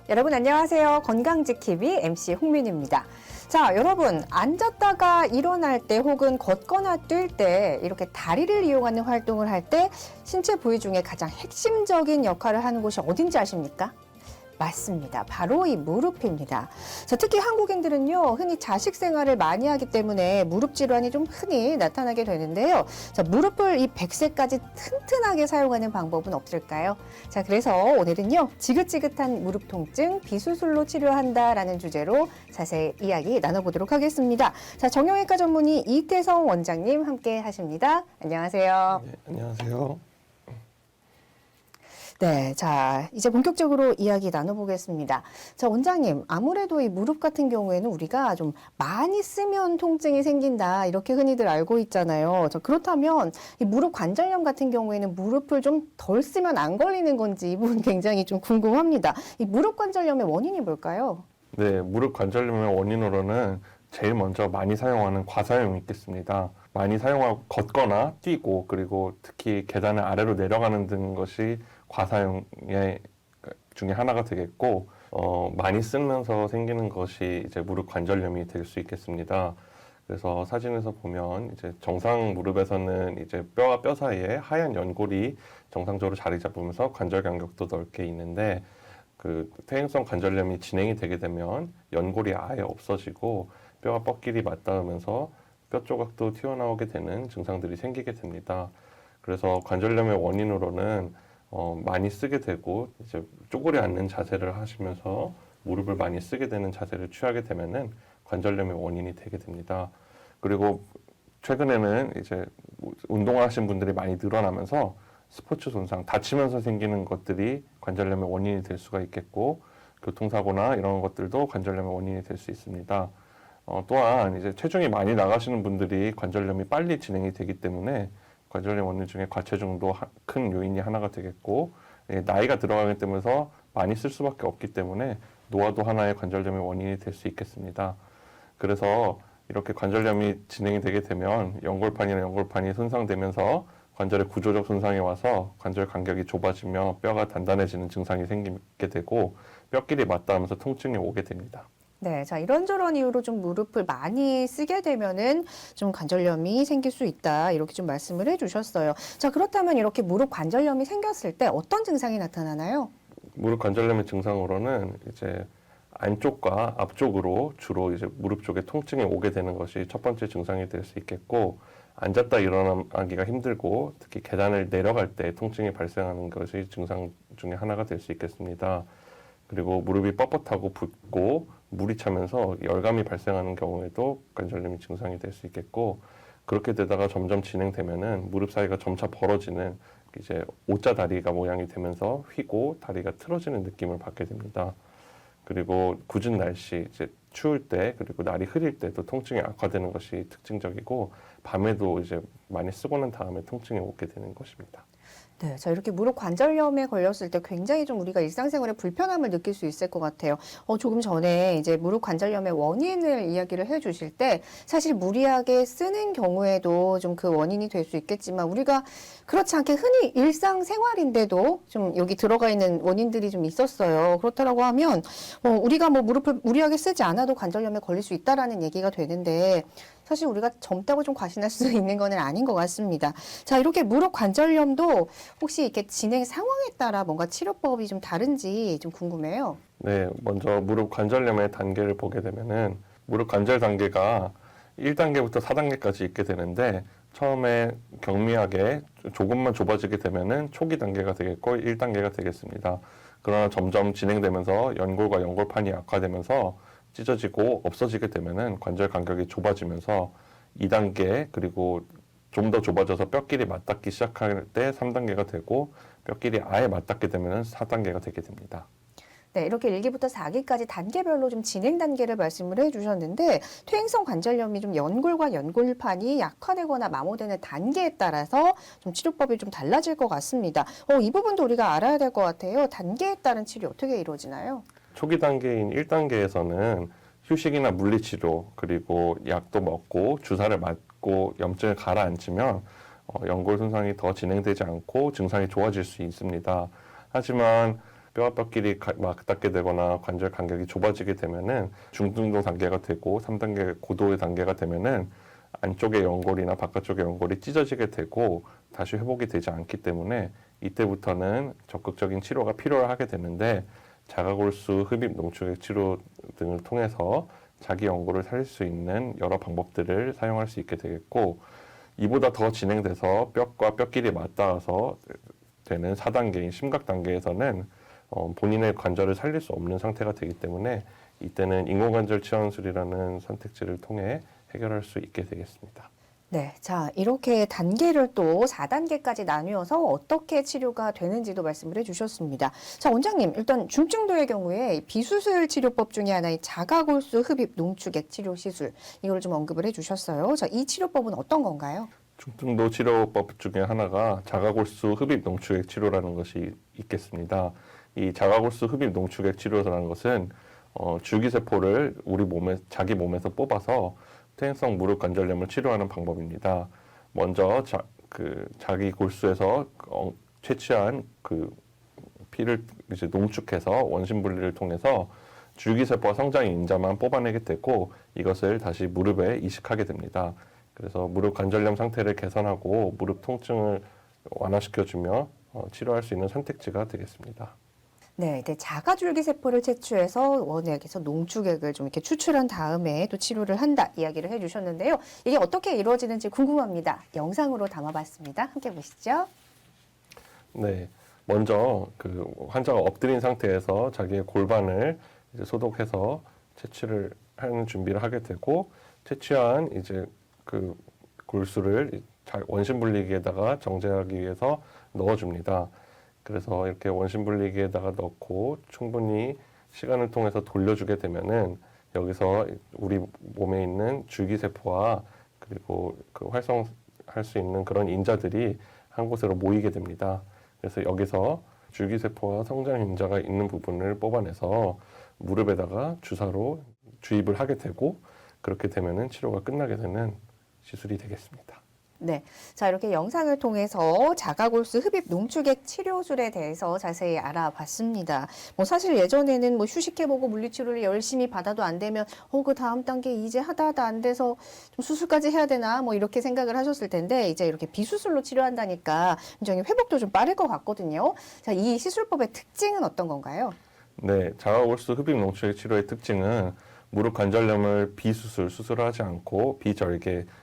여러분 안녕하세요. 건강지킴이 MC 홍민입니다. 자, 여러분 앉았다가 일어날 때 혹은 걷거나 뛸 때 이렇게 다리를 이용하는 활동을 할 때 신체 부위 중에 가장 핵심적인 역할을 하는 곳이 어딘지 아십니까? 맞습니다. 바로 이 무릎입니다. 자, 특히 한국인들은요, 흔히 자식 생활을 많이 하기 때문에 무릎 질환이 좀 흔히 나타나게 되는데요. 자, 무릎을 이 100세까지 튼튼하게 사용하는 방법은 없을까요? 자, 그래서 오늘은요, 지긋지긋한 무릎 통증 비수술로 치료한다라는 주제로 자세히 이야기 나눠보도록 하겠습니다. 자, 정형외과 전문의 이태성 원장님 함께 하십니다. 안녕하세요. 네, 안녕하세요. 네, 자, 이제 본격적으로 이야기 나눠보겠습니다. 자, 원장님, 아무래도 이 무릎 같은 경우에는 우리가 좀 많이 쓰면 통증이 생긴다, 이렇게 흔히들 알고 있잖아요. 자, 그렇다면 이 무릎 관절염 같은 경우에는 무릎을 좀 덜 쓰면 안 걸리는 건지 이 부분 굉장히 좀 궁금합니다. 이 무릎 관절염의 원인이 뭘까요? 네, 무릎 관절염의 원인으로는 제일 먼저 많이 사용하는 과사용이 있겠습니다. 많이 사용하고 걷거나 뛰고 그리고 특히 계단을 아래로 내려가는 등 것이 과사용의 중에 하나가 되겠고 많이 쓰면서 생기는 것이 이제 무릎 관절염이 될 수 있겠습니다. 그래서 사진에서 보면 이제 정상 무릎에서는 이제 뼈와 뼈 사이에 하얀 연골이 정상적으로 자리 잡으면서 관절 간격도 넓게 있는데 그 퇴행성 관절염이 진행이 되게 되면 연골이 아예 없어지고 뼈와 뼈끼리 맞닿으면서 뼈 조각도 튀어나오게 되는 증상들이 생기게 됩니다. 그래서 관절염의 원인으로는 많이 쓰게 되고 이제 쪼그려 앉는 자세를 하시면서 무릎을 많이 쓰게 되는 자세를 취하게 되면은 관절염의 원인이 되게 됩니다. 그리고 최근에는 이제 운동하신 분들이 많이 늘어나면서 스포츠 손상, 다치면서 생기는 것들이 관절염의 원인이 될 수가 있겠고 교통사고나 이런 것들도 관절염의 원인이 될 수 있습니다. 또한 이제 체중이 많이 나가시는 분들이 관절염이 빨리 진행이 되기 때문에 관절염 원인 중에 과체중도 큰 요인이 하나가 되겠고 나이가 들어가기 때문에 많이 쓸 수밖에 없기 때문에 노화도 하나의 관절염의 원인이 될 수 있겠습니다. 그래서 이렇게 관절염이 진행이 되게 되면 연골판이나 연골판이 손상되면서 관절의 구조적 손상이 와서 관절 간격이 좁아지며 뼈가 단단해지는 증상이 생기게 되고 뼈끼리 맞닿으면서 통증이 오게 됩니다. 네, 자, 이런저런 이유로 좀 무릎을 많이 쓰게 되면은 좀 관절염이 생길 수 있다, 이렇게 좀 말씀을 해주셨어요. 자, 그렇다면 이렇게 무릎 관절염이 생겼을 때 어떤 증상이 나타나나요? 무릎 관절염의 증상으로는 이제 안쪽과 앞쪽으로 주로 이제 무릎 쪽에 통증이 오게 되는 것이 첫 번째 증상이 될 수 있겠고, 앉았다 일어나기가 힘들고 특히 계단을 내려갈 때 통증이 발생하는 것이 증상 중에 하나가 될 수 있겠습니다. 그리고 무릎이 뻣뻣하고 붓고 물이 차면서 열감이 발생하는 경우에도 관절염이 증상이 될 수 있겠고, 그렇게 되다가 점점 진행되면은 무릎 사이가 점차 벌어지는 이제 O자 다리가 모양이 되면서 휘고 다리가 틀어지는 느낌을 받게 됩니다. 그리고 굳은 날씨, 이제 추울 때 그리고 날이 흐릴 때도 통증이 악화되는 것이 특징적이고 밤에도 이제 많이 쓰고 난 다음에 통증이 오게 되는 것입니다. 네, 자, 이렇게 무릎 관절염에 걸렸을 때 굉장히 좀 우리가 일상생활에 불편함을 느낄 수 있을 것 같아요. 조금 전에 이제 무릎 관절염의 원인을 이야기를 해 주실 때 사실 무리하게 쓰는 경우에도 좀 그 원인이 될 수 있겠지만 우리가 그렇지 않게 흔히 일상생활인데도 좀 여기 들어가 있는 원인들이 좀 있었어요. 그렇다라고 하면 우리가 뭐 무릎을 무리하게 쓰지 않아도 관절염에 걸릴 수 있다라는 얘기가 되는데 사실 우리가 젊다고 좀 과신할 수 있는 건 아닌 것 같습니다. 자, 이렇게 무릎 관절염도 혹시 이렇게 진행 상황에 따라 뭔가 치료법이 좀 다른지 좀 궁금해요. 네, 먼저 무릎 관절염의 단계를 보게 되면은 무릎 관절 단계가 1단계부터 4단계까지 있게 되는데 처음에 경미하게 조금만 좁아지게 되면은 초기 단계가 되겠고 1단계가 되겠습니다. 그러나 점점 진행되면서 연골과 연골판이 악화되면서 찢어지고 없어지게 되면은 관절 간격이 좁아지면서 2단계 그리고 좀 더 좁아져서 뼈끼리 맞닿기 시작할 때 3단계가 되고 뼈끼리 아예 맞닿게 되면 4단계가 되게 됩니다. 네, 이렇게 1기부터 4기까지 단계별로 좀 진행 단계를 말씀을 해주셨는데 퇴행성 관절염이 좀 연골과 연골판이 약화되거나 마모되는 단계에 따라서 좀 치료법이 좀 달라질 것 같습니다. 이 부분도 우리가 알아야 될 것 같아요. 단계에 따른 치료 어떻게 이루어지나요? 초기 단계인 1단계에서는 휴식이나 물리치료 그리고 약도 먹고 주사를 맞고 염증을 가라앉히면 연골 손상이 더 진행되지 않고 증상이 좋아질 수 있습니다. 하지만 뼈와 뼈끼리 맞닿게 되거나 관절 간격이 좁아지게 되면은 중등동 단계가 되고 3단계 고도의 단계가 되면은 안쪽의 연골이나 바깥쪽의 연골이 찢어지게 되고 다시 회복이 되지 않기 때문에 이때부터는 적극적인 치료가 필요하게 되는데 자가골수 흡입 농축액 치료 등을 통해서 자기 연골을 살릴 수 있는 여러 방법들을 사용할 수 있게 되겠고 이보다 더 진행돼서 뼈과 뼈끼리 맞닿아서 되는 4단계인 심각 단계에서는 본인의 관절을 살릴 수 없는 상태가 되기 때문에 이때는 인공관절 치환술이라는 선택지를 통해 해결할 수 있게 되겠습니다. 네, 자, 이렇게 단계를 또 4단계까지 나누어서 어떻게 치료가 되는지도 말씀을 해주셨습니다. 자, 원장님, 일단 중증도의 경우에 비수술 치료법 중에 하나의 자가골수 흡입 농축액 치료 시술, 이걸 좀 언급을 해주셨어요. 자, 이 치료법은 어떤 건가요? 중등도 치료법 중에 하나가 자가골수 흡입 농축액 치료라는 것이 있겠습니다. 이 자가골수 흡입 농축액 치료라는 것은 줄기세포를 자기 몸에서 뽑아서 퇴행성 무릎 관절염을 치료하는 방법입니다. 먼저 자기 골수에서 채취한 그 피를 이제 농축해서 원심 분리를 통해서 줄기세포와 성장 인자만 뽑아내게 되고 이것을 다시 무릎에 이식하게 됩니다. 그래서 무릎 관절염 상태를 개선하고 무릎 통증을 완화시켜주며 치료할 수 있는 선택지가 되겠습니다. 네, 자가줄기세포를 채취해서 원액에서 농축액을 좀 이렇게 추출한 다음에 또 치료를 한다 이야기를 해주셨는데요. 이게 어떻게 이루어지는지 궁금합니다. 영상으로 담아봤습니다. 함께 보시죠. 네, 먼저 그 환자가 엎드린 상태에서 자기의 골반을 이제 소독해서 채취를 하는 준비를 하게 되고 채취한 이제 그 골수를 원심 분리기에다가 정제하기 위해서 넣어줍니다. 그래서 이렇게 원심 분리기에다가 넣고 충분히 시간을 통해서 돌려주게 되면은 여기서 우리 몸에 있는 줄기세포와 그리고 그 활성할 수 있는 그런 인자들이 한 곳으로 모이게 됩니다. 그래서 여기서 줄기세포와 성장 인자가 있는 부분을 뽑아내서 무릎에다가 주사로 주입을 하게 되고 그렇게 되면은 치료가 끝나게 되는 시술이 되겠습니다. 네, 자 이렇게 영상을 통해서 자가골수 흡입 농축액 치료술에 대해서 자세히 알아봤습니다. 뭐 사실 예전에는 뭐 휴식해보고 물리치료를 열심히 받아도 안 되면 그 다음 단계 이제 하다 안 돼서 좀 수술까지 해야 되나 뭐 이렇게 생각을 하셨을 텐데 이제 이렇게 비수술로 치료한다니까 굉장히 회복도 좀 빠를 것 같거든요. 자, 이 시술법의 특징은 어떤 건가요? 네, 자가골수 흡입 농축액 치료의 특징은 무릎 관절염을 수술하지 않고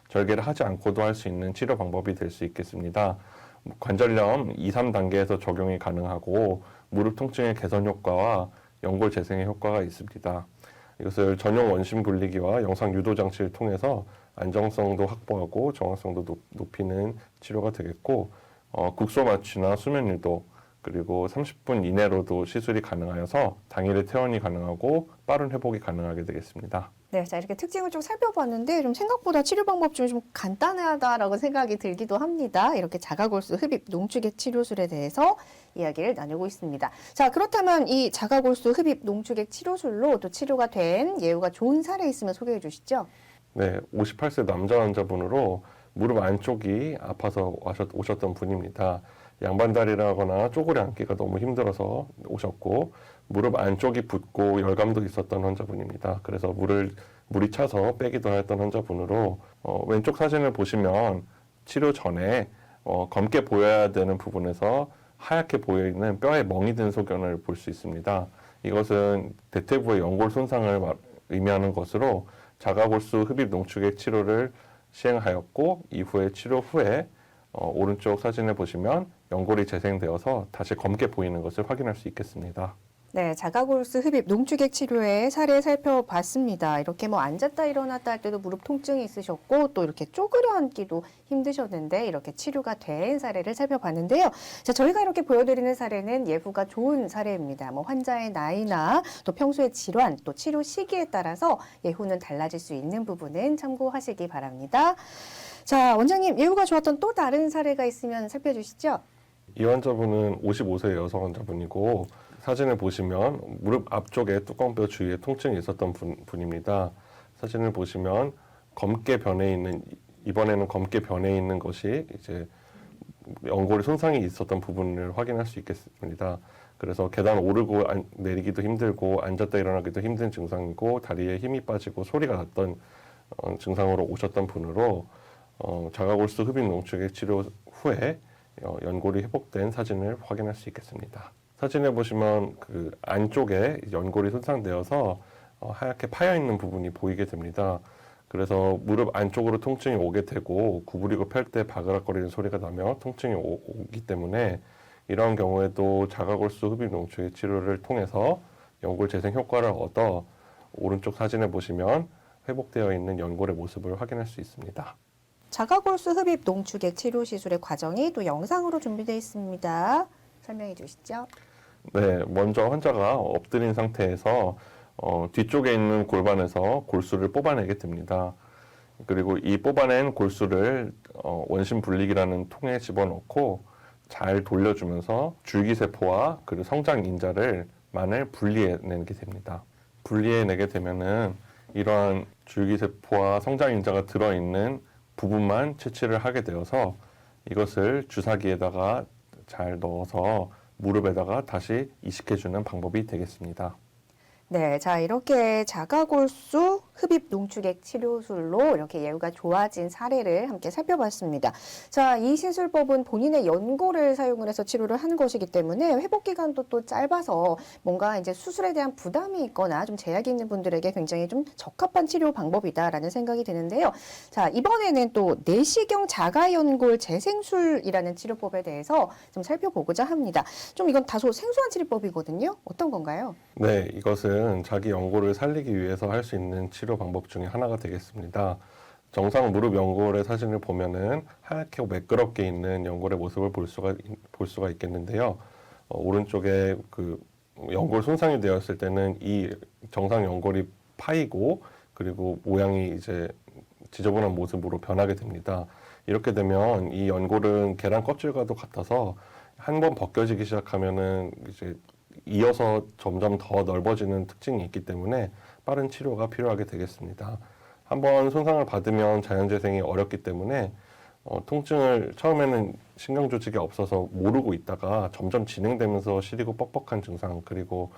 절개를 하지 않고도 할 수 있는 치료 방법이 될 수 있겠습니다. 관절염 2, 3단계에서 적용이 가능하고 무릎 통증의 개선 효과와 연골 재생의 효과가 있습니다. 이것을 전용 원심 분리기와 영상 유도 장치를 통해서 안정성도 확보하고 정확성도 높이는 치료가 되겠고 국소 마취나 수면 유도 그리고 30분 이내로도 시술이 가능하여서 당일에 퇴원이 가능하고 빠른 회복이 가능하게 되겠습니다. 네, 자 이렇게 특징을 좀 살펴봤는데 좀 생각보다 치료 방법 중에 좀 간단하다라고 생각이 들기도 합니다. 이렇게 자가골수 흡입 농축액 치료술에 대해서 이야기를 나누고 있습니다. 자, 그렇다면 이 자가골수 흡입 농축액 치료술로 또 치료가 된 예후가 좋은 사례 있으면 소개해 주시죠. 네, 58세 남자 환자분으로 무릎 안쪽이 아파서 오셨던 분입니다. 양반다리라거나 쪼그려 앉기가 너무 힘들어서 오셨고 무릎 안쪽이 붓고 열감도 있었던 환자분입니다. 그래서 물이 차서 빼기도 했던 환자분으로 왼쪽 사진을 보시면 치료 전에 검게 보여야 되는 부분에서 하얗게 보이는 뼈에 멍이 든 소견을 볼 수 있습니다. 이것은 대퇴부의 연골 손상을 의미하는 것으로 자가골수 흡입 농축액 치료를 시행하였고 이후에 치료 후에 오른쪽 사진을 보시면 연골이 재생되어서 다시 검게 보이는 것을 확인할 수 있겠습니다. 네, 자가골수 흡입 농축액 치료의 사례 살펴봤습니다. 이렇게 뭐 앉았다 일어났다 할 때도 무릎 통증이 있으셨고 또 이렇게 쪼그려 앉기도 힘드셨는데 이렇게 치료가 된 사례를 살펴봤는데요. 자, 저희가 이렇게 보여드리는 사례는 예후가 좋은 사례입니다. 뭐 환자의 나이나 또 평소의 질환 또 치료 시기에 따라서 예후는 달라질 수 있는 부분은 참고하시기 바랍니다. 자, 원장님 예후가 좋았던 또 다른 사례가 있으면 살펴주시죠. 이 환자분은 55세 여성 환자분이고 사진을 보시면 무릎 앞쪽에 뚜껑뼈 주위에 통증이 있었던 분입니다. 사진을 보시면 이번에는 검게 변해 있는 것이 이제 연골의 손상이 있었던 부분을 확인할 수 있겠습니다. 그래서 계단 오르고 내리기도 힘들고 앉았다 일어나기도 힘든 증상이고 다리에 힘이 빠지고 소리가 났던 증상으로 오셨던 분으로 자가골수 흡입 농축액 치료 후에 연골이 회복된 사진을 확인할 수 있겠습니다. 사진에 보시면 그 안쪽에 연골이 손상되어서 하얗게 파여 있는 부분이 보이게 됩니다. 그래서 무릎 안쪽으로 통증이 오게 되고 구부리고 펼 때 바그락거리는 소리가 나며 통증이 오기 때문에 이러한 경우에도 자가골수 흡입 농축액 치료를 통해서 연골 재생 효과를 얻어 오른쪽 사진에 보시면 회복되어 있는 연골의 모습을 확인할 수 있습니다. 자가골수 흡입 농축액 치료 시술의 과정이 또 영상으로 준비되어 있습니다. 설명해 주시죠. 네, 먼저 환자가 엎드린 상태에서 뒤쪽에 있는 골반에서 골수를 뽑아내게 됩니다. 그리고 이 뽑아낸 골수를 원심 분리기라는 통에 집어넣고 잘 돌려주면서 줄기세포와 그리고 성장 인자를만을 분리해내게 됩니다. 분리해내게 되면은 이러한 줄기세포와 성장 인자가 들어있는 부분만 채취를 하게 되어서 이것을 주사기에다가 잘 넣어서 무릎에다가 다시 이식해주는 방법이 되겠습니다. 네, 자 이렇게 자가골수 흡입 농축액 치료술로 이렇게 예후가 좋아진 사례를 함께 살펴봤습니다. 자, 이 시술법은 본인의 연골을 사용을 해서 치료를 하는 것이기 때문에 회복 기간도 또 짧아서 뭔가 이제 수술에 대한 부담이 있거나 좀 제약이 있는 분들에게 굉장히 좀 적합한 치료 방법이다라는 생각이 드는데요. 자, 이번에는 또 내시경 자가연골 재생술이라는 치료법에 대해서 좀 살펴보고자 합니다. 좀 이건 다소 생소한 치료법이거든요. 어떤 건가요? 네, 이것은 자기 연골을 살리기 위해서 할 수 있는 치료 방법 중에 하나가 되겠습니다. 정상 무릎 연골의 사진을 보면은 하얗게 매끄럽게 있는 연골의 모습을 볼 수가 있겠는데요. 오른쪽에 그 연골 손상이 되었을 때는 이 정상 연골이 파이고 그리고 모양이 이제 지저분한 모습으로 변하게 됩니다. 이렇게 되면 이 연골은 계란 껍질과도 같아서 한번 벗겨지기 시작하면은 이제 이어서 점점 더 넓어지는 특징이 있기 때문에 빠른 치료가 필요하게 되겠습니다. 한번 손상을 받으면 자연재생이 어렵기 때문에 통증을 처음에는 신경 조직이 없어서 모르고 있다가 점점 진행되면서 시리고 뻑뻑한 증상 그리고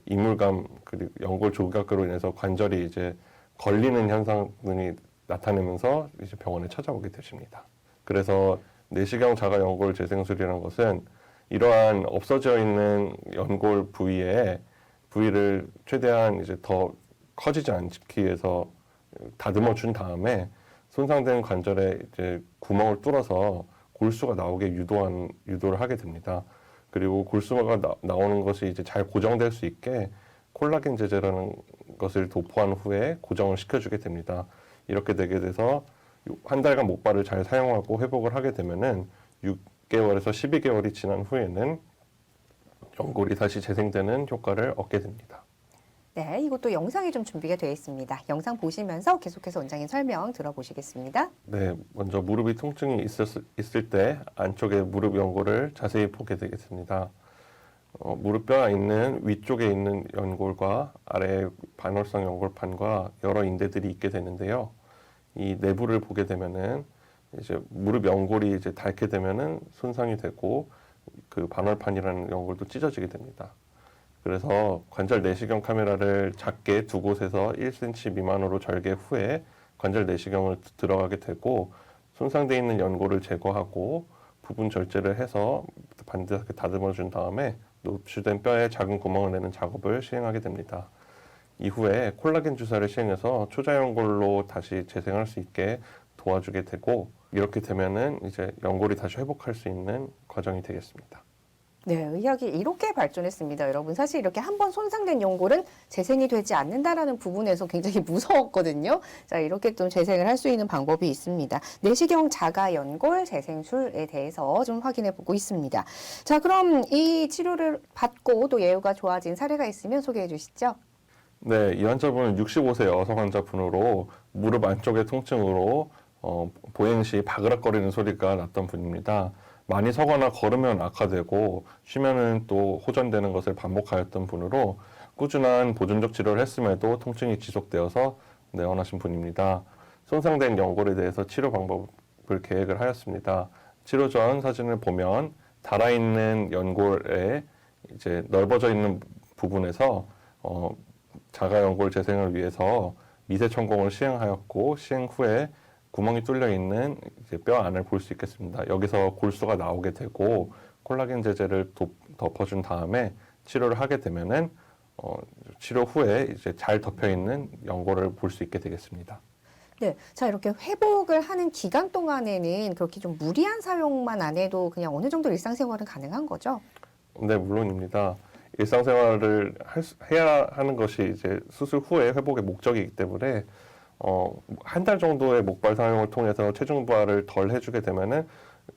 이물감 그리고 연골 조각으로 인해서 관절이 이제 걸리는 현상이 나타내면서 이제 병원에 찾아오게 되십니다. 그래서 내시경 자가연골 재생술이라는 것은 이러한 없어져 있는 연골 부위를 최대한 이제 더 커지지 않기 위해서 다듬어 준 다음에 손상된 관절에 이제 구멍을 뚫어서 골수가 나오게 유도를 하게 됩니다. 그리고 골수가 나오는 것이 이제 잘 고정될 수 있게 콜라겐 제제라는 것을 도포한 후에 고정을 시켜주게 됩니다. 이렇게 되게 돼서 한 달간 목발을 잘 사용하고 회복을 하게 되면은 6개월에서 12개월이 지난 후에는 연골이 다시 재생되는 효과를 얻게 됩니다. 네, 이것도 영상이 좀 준비가 되어 있습니다. 영상 보시면서 계속해서 원장님 설명 들어보시겠습니다. 네, 먼저 무릎이 통증이 있을 때 안쪽에 무릎 연골을 자세히 보게 되겠습니다. 무릎뼈가 있는 위쪽에 있는 연골과 아래 반월성 연골판과 여러 인대들이 있게 되는데요. 이 내부를 보게 되면은 이제 무릎 연골이 이제 닳게 되면은 손상이 되고 그 반월판이라는 연골도 찢어지게 됩니다. 그래서 관절 내시경 카메라를 작게 두 곳에서 1cm 미만으로 절개 후에 관절 내시경을 들어가게 되고 손상되어 있는 연골을 제거하고 부분 절제를 해서 반듯하게 다듬어 준 다음에 노출된 뼈에 작은 구멍을 내는 작업을 시행하게 됩니다. 이후에 콜라겐 주사를 시행해서 초자연골로 다시 재생할 수 있게 도와주게 되고 이렇게 되면은 이제 연골이 다시 회복할 수 있는 과정이 되겠습니다. 네, 의학이 이렇게 발전했습니다. 여러분, 사실 이렇게 한번 손상된 연골은 재생이 되지 않는다라는 부분에서 굉장히 무서웠거든요. 자, 이렇게 좀 재생을 할 수 있는 방법이 있습니다. 내시경 자가연골 재생술에 대해서 좀 확인해 보고 있습니다. 자, 그럼 이 치료를 받고 또 예후가 좋아진 사례가 있으면 소개해 주시죠. 네, 이 환자분은 65세 여성 환자분으로 무릎 안쪽의 통증으로 보행 시 바그락거리는 소리가 났던 분입니다. 많이 서거나 걸으면 악화되고 쉬면은 또 호전되는 것을 반복하였던 분으로 꾸준한 보존적 치료를 했음에도 통증이 지속되어서 내원하신 분입니다. 손상된 연골에 대해서 치료 방법을 계획을 하였습니다. 치료 전 사진을 보면 닳아있는 연골에 이제 넓어져 있는 부분에서 자가연골 재생을 위해서 미세 천공을 시행하였고 시행 후에 구멍이 뚫려 있는 이제 뼈 안을 볼 수 있겠습니다. 여기서 골수가 나오게 되고 콜라겐 제제를 덮어준 다음에 치료를 하게 되면은 치료 후에 이제 잘 덮여 있는 연골을 볼 수 있게 되겠습니다. 네, 자 이렇게 회복을 하는 기간 동안에는 그렇게 좀 무리한 사용만 안 해도 그냥 어느 정도 일상생활은 가능한 거죠? 네, 물론입니다. 일상생활을 해야 하는 것이 이제 수술 후에 회복의 목적이기 때문에 한 달 정도의 목발 사용을 통해서 체중 부하를 덜 해주게 되면은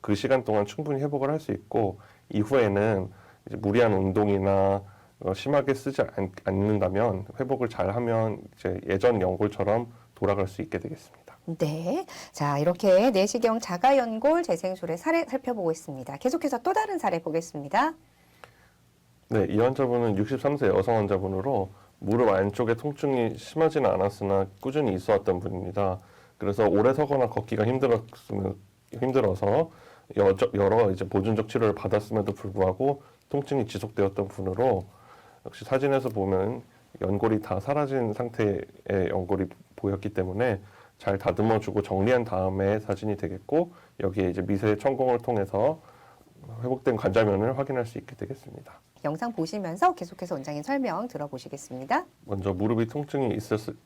그 시간 동안 충분히 회복을 할 수 있고 이후에는 이제 무리한 운동이나 심하게 쓰지 않는다면 회복을 잘하면 이제 예전 연골처럼 돌아갈 수 있게 되겠습니다. 네, 자 이렇게 내시경 자가연골 재생술의 사례 살펴보고 있습니다. 계속해서 또 다른 사례 보겠습니다. 네, 이 환자분은 63세 여성 환자분으로 무릎 안쪽에 통증이 심하지는 않았으나 꾸준히 있어왔던 분입니다. 그래서 오래 서거나 걷기가 힘들어서 여러 이제 보존적 치료를 받았음에도 불구하고 통증이 지속되었던 분으로 역시 사진에서 보면 연골이 다 사라진 상태의 연골이 보였기 때문에 잘 다듬어주고 정리한 다음에 사진이 되겠고 여기에 이제 미세 천공을 통해서 회복된 관자면을 확인할 수 있게 되겠습니다. 영상 보시면서 계속해서 원장님 설명 들어보시겠습니다. 먼저 무릎이 통증이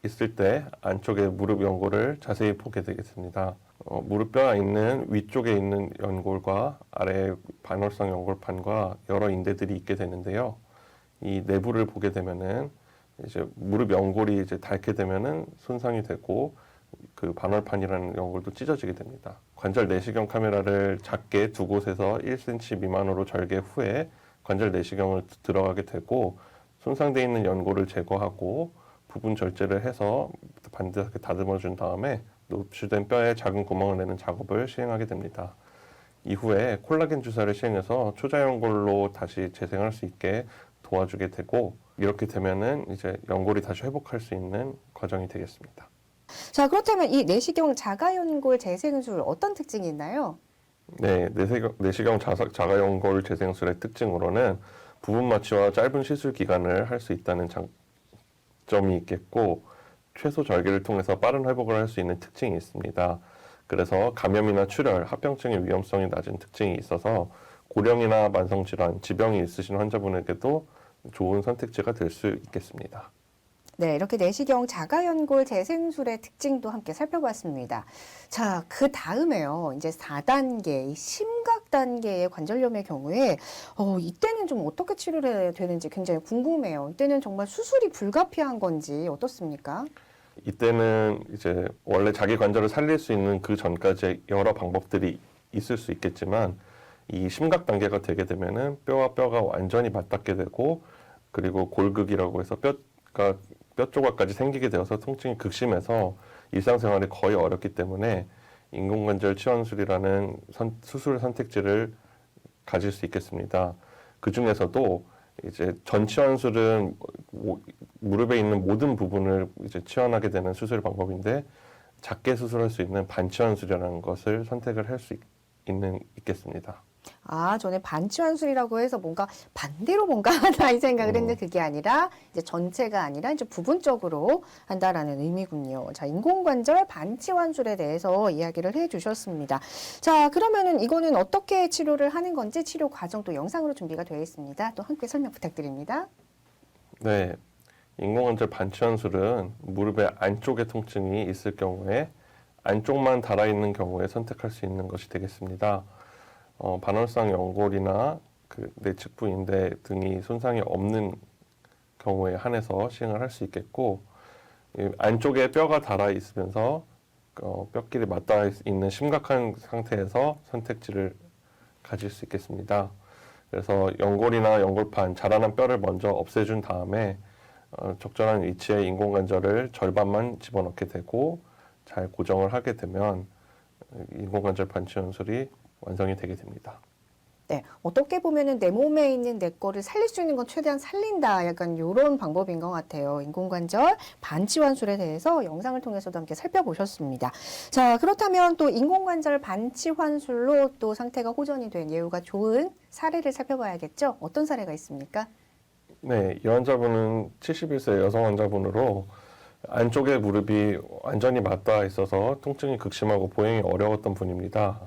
있을 때 안쪽에 무릎 연골을 자세히 보게 되겠습니다. 무릎뼈가 있는 위쪽에 있는 연골과 아래 반월성 연골판과 여러 인대들이 있게 되는데요. 이 내부를 보게 되면은 이제 무릎 연골이 이제 닳게 되면은 손상이 되고 그 반월판이라는 연골도 찢어지게 됩니다. 관절 내시경 카메라를 작게 두 곳에서 1cm 미만으로 절개 후에 관절 내시경을 들어가게 되고 손상되어 있는 연골을 제거하고 부분 절제를 해서 반듯하게 다듬어 준 다음에 노출된 뼈에 작은 구멍을 내는 작업을 시행하게 됩니다. 이후에 콜라겐 주사를 시행해서 초자연골로 다시 재생할 수 있게 도와주게 되고 이렇게 되면은 이제 연골이 다시 회복할 수 있는 과정이 되겠습니다. 자 그렇다면 이 내시경 자가연골 재생술 어떤 특징이 있나요? 네, 내시경 자가연골 재생술의 특징으로는 부분 마취와 짧은 시술 기간을 할 수 있다는 장점이 있겠고 최소 절개를 통해서 빠른 회복을 할 수 있는 특징이 있습니다. 그래서 감염이나 출혈, 합병증의 위험성이 낮은 특징이 있어서 고령이나 만성질환, 지병이 있으신 환자분에게도 좋은 선택지가 될 수 있겠습니다. 네, 이렇게 내시경 자가연골 재생술의 특징도 함께 살펴봤습니다. 자, 그 다음에요. 이제 4단계, 심각 단계의 관절염의 경우에 이때는 좀 어떻게 치료를 해야 되는지 굉장히 궁금해요. 이때는 정말 수술이 불가피한 건지 어떻습니까? 이때는 이제 원래 자기 관절을 살릴 수 있는 그 전까지 여러 방법들이 있을 수 있겠지만 이 심각 단계가 되게 되면은 뼈와 뼈가 완전히 맞닿게 되고 그리고 골극이라고 해서 뼈 조각까지 생기게 되어서 통증이 극심해서 일상생활이 거의 어렵기 때문에 인공관절 치원술이라는 수술 선택지를 가질 수 있겠습니다. 그 중에서도 이제 전치원술은 무릎에 있는 모든 부분을 이제 치원하게 되는 수술 방법인데 작게 수술할 수 있는 반치원술이라는 것을 선택을 할 수 있겠습니다. 아, 전에 반치환술이라고 해서 뭔가 반대로 뭔가 하나 이 생각을 했는데 그게 아니라 이제 전체가 아니라 이제 부분적으로 한다라는 의미군요. 자, 인공관절 반치환술에 대해서 이야기를 해 주셨습니다. 자, 그러면은 이거는 어떻게 치료를 하는 건지 치료 과정도 영상으로 준비가 되어 있습니다. 또 함께 설명 부탁드립니다. 네. 인공관절 반치환술은 무릎의 안쪽에 통증이 있을 경우에 안쪽만 달아있는 경우에 선택할 수 있는 것이 되겠습니다. 반월상 연골이나 그 내측부 인대 등이 손상이 없는 경우에 한해서 시행을 할 수 있겠고 안쪽에 뼈가 닳아 있으면서 뼈끼리 맞닿아 있는 심각한 상태에서 선택지를 가질 수 있겠습니다. 그래서 연골이나 연골판, 자라난 뼈를 먼저 없애준 다음에 적절한 위치에 인공관절을 절반만 집어넣게 되고 잘 고정을 하게 되면 인공관절 반치원술이 완성이 되게 됩니다. 네, 어떻게 보면은 내 몸에 있는 내 거를 살릴 수 있는 건 최대한 살린다. 약간 이런 방법인 것 같아요. 인공관절 반치환술에 대해서 영상을 통해서도 함께 살펴보셨습니다. 자, 그렇다면 또 인공관절 반치환술로 또 상태가 호전이 된 예후가 좋은 사례를 살펴봐야겠죠? 어떤 사례가 있습니까? 네, 이 환자분은 71세 여성 환자분으로 안쪽에 무릎이 완전히 맞닿아 있어서 통증이 극심하고 보행이 어려웠던 분입니다.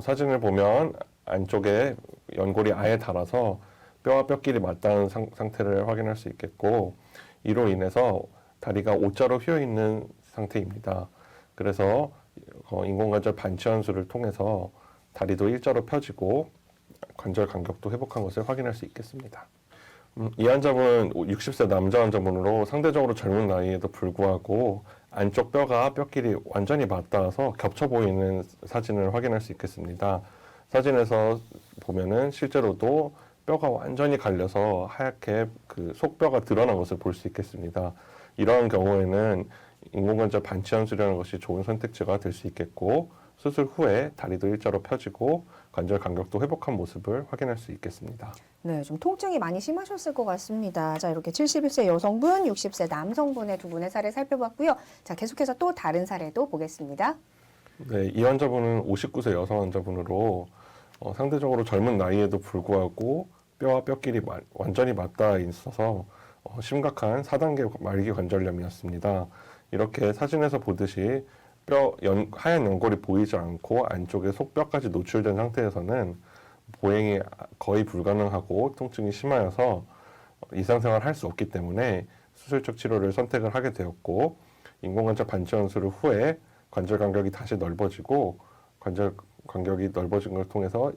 사진을 보면 안쪽에 연골이 아예 닳아서 뼈와 뼈끼리 맞닿은 상태를 확인할 수 있겠고, 이로 인해서 다리가 O자로 휘어 있는 상태입니다. 그래서 인공관절 반치환술을 통해서 다리도 일자로 펴지고 관절 간격도 회복한 것을 확인할 수 있겠습니다. 이 환자분은 60세 남자 환자분으로 상대적으로 젊은 나이에도 불구하고 안쪽 뼈가 뼈끼리 완전히 맞닿아서 겹쳐 보이는 사진을 확인할 수 있겠습니다. 사진에서 보면은 실제로도 뼈가 완전히 갈려서 하얗게 그 속뼈가 드러난 것을 볼 수 있겠습니다. 이러한 경우에는 인공관절 반치환술이라는 것이 좋은 선택지가 될 수 있겠고, 수술 후에 다리도 일자로 펴지고 관절 간격도 회복한 모습을 확인할 수 있겠습니다. 네, 좀 통증이 많이 심하셨을 것 같습니다. 자, 이렇게 71세 여성분, 60세 남성분의 두 분의 사례 살펴봤고요. 자, 계속해서 또 다른 사례도 보겠습니다. 네, 이 환자분은 59세 여성 환자분으로 상대적으로 젊은 나이에도 불구하고 뼈와 뼈끼리 완전히 맞닿아 있어서 심각한 4단계 말기 관절염이었습니다. 이렇게 사진에서 보듯이 하얀 연골이 보이지 않고 안쪽에 속뼈까지 노출된 상태에서는 보행이 거의 불가능하고 통증이 심하여서 일상생활을 할 수 없기 때문에 수술적 치료를 선택을 하게 되었고, 인공관절 반치환술 후에 관절 간격이 다시 넓어지고 관절 간격이 넓어진 걸 통해서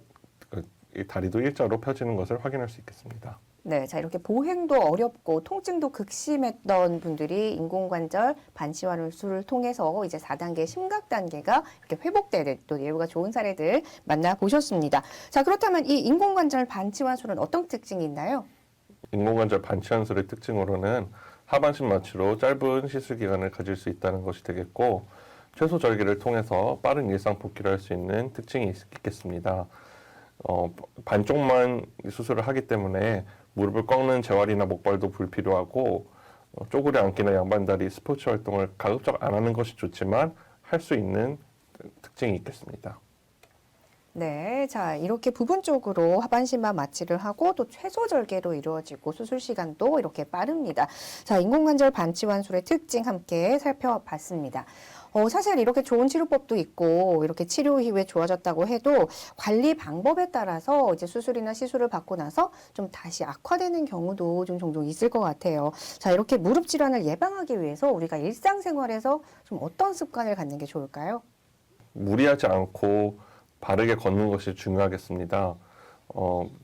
다리도 일자로 펴지는 것을 확인할 수 있겠습니다. 네, 자, 이렇게 보행도 어렵고 통증도 극심했던 분들이 인공관절 반치환술을 통해서 이제 4단계 심각 단계가 이렇게 회복되는 또 예후가 좋은 사례들 만나보셨습니다. 자, 그렇다면 이 인공관절 반치환술은 어떤 특징이 있나요? 인공관절 반치환술의 특징으로는 하반신 마취로 짧은 시술 기간을 가질 수 있다는 것이 되겠고, 최소 절개를 통해서 빠른 일상 복귀를 할 수 있는 특징이 있겠습니다. 반쪽만 수술을 하기 때문에 무릎을 꺾는 재활이나 목발도 불필요하고, 쪼그려 앉기나 양반다리 스포츠 활동을 가급적 안 하는 것이 좋지만 할 수 있는 특징이 있겠습니다. 네, 자, 이렇게 부분적으로 하반신만 마취를 하고 또 최소 절개로 이루어지고 수술 시간도 이렇게 빠릅니다. 자, 인공관절 반치환술의 특징 함께 살펴봤습니다. 사실 이렇게 좋은 치료법도 있고 이렇게 치료 이후에 좋아졌다고 해도 관리 방법에 따라서 이제 수술이나 시술을 받고 나서 좀 다시 악화되는 경우도 좀 종종 있을 것 같아요. 자, 이렇게 무릎 질환을 예방하기 위해서 우리가 일상생활에서 좀 어떤 습관을 갖는 게 좋을까요? 무리하지 않고 바르게 걷는 것이 중요하겠습니다.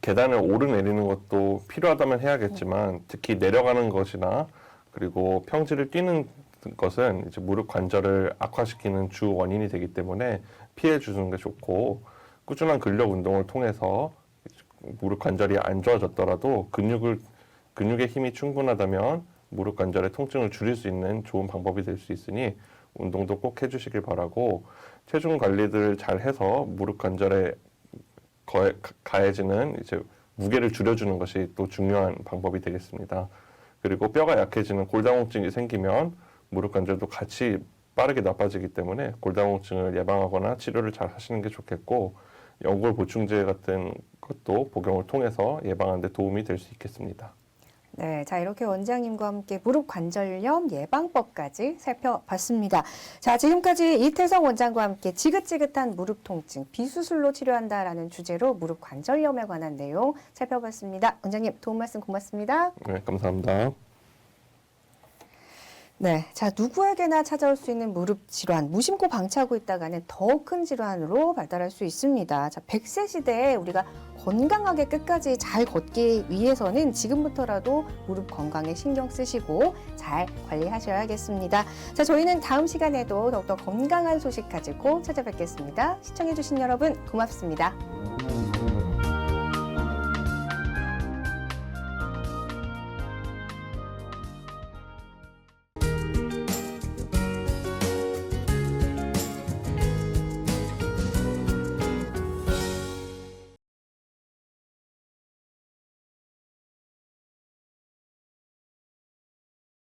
계단을 오르내리는 것도 필요하다면 해야겠지만, 특히 내려가는 것이나 그리고 평지를 뛰는 것은 이제 무릎 관절을 악화시키는 주 원인이 되기 때문에 피해 주는 게 좋고, 꾸준한 근력 운동을 통해서 무릎 관절이 안 좋아졌더라도 근육의 힘이 충분하다면 무릎 관절의 통증을 줄일 수 있는 좋은 방법이 될 수 있으니 운동도 꼭 해주시길 바라고, 체중 관리를 잘 해서 무릎 관절에 가해지는 이제 무게를 줄여주는 것이 또 중요한 방법이 되겠습니다. 그리고 뼈가 약해지는 골다공증이 생기면 무릎 관절도 같이 빠르게 나빠지기 때문에 골다공증을 예방하거나 치료를 잘 하시는 게 좋겠고, 연골 보충제 같은 것도 복용을 통해서 예방하는 데 도움이 될 수 있겠습니다. 네, 자, 이렇게 원장님과 함께 무릎 관절염 예방법까지 살펴봤습니다. 자, 지금까지 이태성 원장과 함께 지긋지긋한 무릎 통증 비수술로 치료한다라는 주제로 무릎 관절염에 관한 내용 살펴봤습니다. 원장님, 도움 말씀 고맙습니다. 네, 감사합니다. 네, 자, 누구에게나 찾아올 수 있는 무릎 질환, 무심코 방치하고 있다가는 더 큰 질환으로 발달할 수 있습니다. 자, 100세 시대에 우리가 건강하게 끝까지 잘 걷기 위해서는 지금부터라도 무릎 건강에 신경 쓰시고 잘 관리하셔야겠습니다. 자, 저희는 다음 시간에도 더욱더 건강한 소식 가지고 찾아뵙겠습니다. 시청해주신 여러분 고맙습니다.